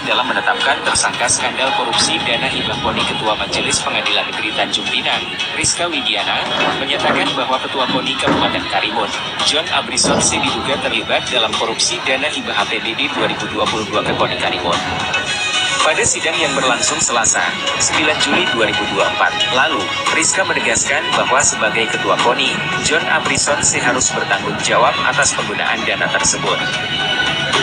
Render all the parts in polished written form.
dalam menetapkan tersangka skandal korupsi dana hibah KONI. Ketua Majelis Pengadilan Negeri Tanjung Pinang, Rizka Widiana, menyatakan bahwa Ketua KONI Kabupaten Karimun, John Abrisonse diduga terlibat dalam korupsi dana hibah APBD 2022 ke KONI Karimun. Pada sidang yang berlangsung Selasa, 9 Juli 2024, lalu, Rizka menegaskan bahwa sebagai Ketua KONI, John Abrisonse harus bertanggung jawab atas penggunaan dana tersebut.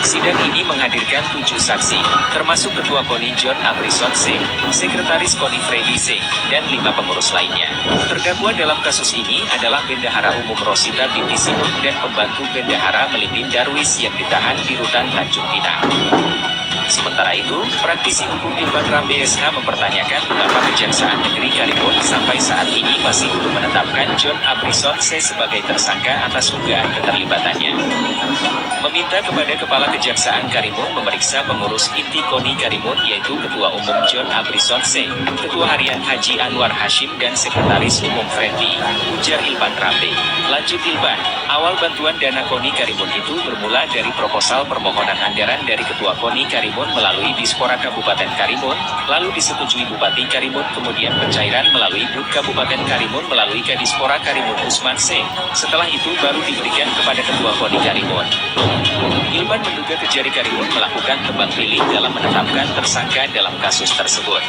Sidang ini menghadirkan 7 saksi, termasuk Ketua KONI John Abrisonse, Sekretaris KONI Freddy Singh, dan 5 pengurus lainnya. Terdakwa dalam kasus ini adalah Bendahara Umum Rosita binti Simon dan pembantu Bendahara Melipin Darwis yang ditahan di Rutan Tanjung Pinang. Sementara itu, praktisi hukum Ilban Rambe SH mempertanyakan mengapa Kejaksaan Negeri Karimun sampai saat ini masih belum menetapkan John Abrisonse sebagai tersangka atas dugaan keterlibatannya. Meminta kepada Kepala Kejaksaan Karimun memeriksa pengurus inti KONI Karimun yaitu Ketua Umum John Abrisonse, Ketua Harian Haji Anwar Hashim dan Sekretaris Umum Freddy, ujar Ilban Rambe. Lanjut Ilban, awal bantuan dana KONI Karimun itu bermula dari proposal permohonan anggaran dari Ketua KONI Karimun melalui Dispora Kabupaten Karimun, lalu disetujui Bupati Karimun, kemudian pencairan melalui BUD Kabupaten Karimun melalui Kadispora Karimun Usman C. Setelah itu baru diberikan kepada Ketua KONI Karimun. Ilban menduga Kejari Karimun melakukan tebang pilih dalam menetapkan tersangka dalam kasus tersebut.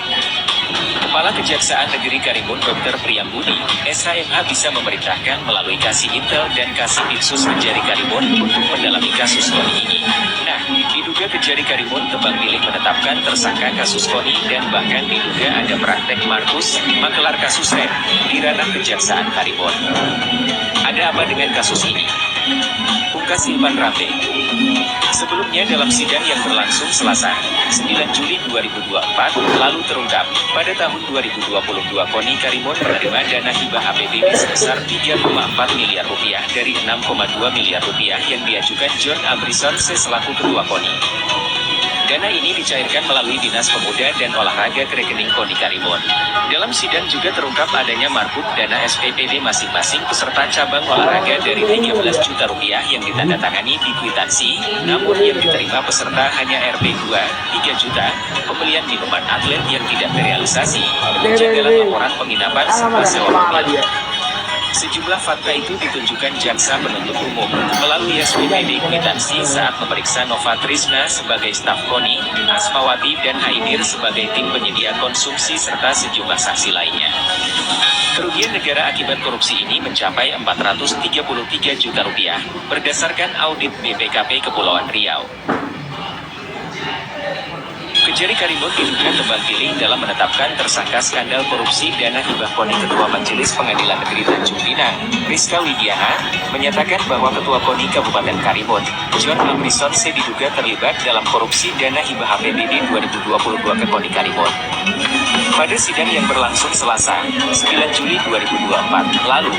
Kepala Kejaksaan Negeri Karimun Dr. Priyambudi, SHMH bisa memerintahkan melalui Kasih Intel dan Kasih Dinsus Kejari Karimun untuk mendalami kasus KONI ini. Nah, diduga Kejari Karimun tebang pilih menetapkan tersangka kasus KONI dan bahkan diduga ada praktek Markus, makelar kasus rem, di ranah Kejaksaan Karimun. Ada apa dengan kasus ini? Pungkas Ilban Rambe. Sebelumnya dalam sidang yang berlangsung Selasa, 9 Juli 2024, lalu terungkap, pada tahun 2022 KONI Karimun menerima dana hibah APBD sebesar 3,4 miliar rupiah dari 6,2 miliar rupiah yang diajukan John Abrisonse selaku Ketua KONI. Dana ini dicairkan melalui Dinas Pemuda dan Olahraga ke rekening KONI Karimun. Dalam sidang juga terungkap adanya markup dana SPPD masing-masing peserta cabang olahraga dari 13 juta rupiah yang ditandatangani di kwitansi, namun yang diterima peserta hanya Rp2, 3 juta, pembelian minuman atlet yang tidak terrealisasi, penjagalan laporan penginapan serta sewa mobil. Sejumlah fakta itu ditunjukkan Jaksa Penuntut Umum melalui SPPD kwitansi saat memeriksa Nova Trisna sebagai staf KONI, Asmawati dan Haidir sebagai tim penyedia konsumsi serta sejumlah saksi lainnya. Kerugian negara akibat korupsi ini mencapai 433 juta rupiah, berdasarkan audit BPKP Kepulauan Riau. Kejari Karimun diduga tebang pilih dalam menetapkan tersangka skandal korupsi dana hibah KONI. Ketua Majelis Pengadilan Negeri Tanjung Pinang, Rizka Widiana, menyatakan bahwa Ketua KONI Kabupaten Karimun, John Abrisonse diduga terlibat dalam korupsi dana hibah APBD 2022 ke KONI Karimun. Pada sidang yang berlangsung Selasa, 9 Juli 2024, lalu,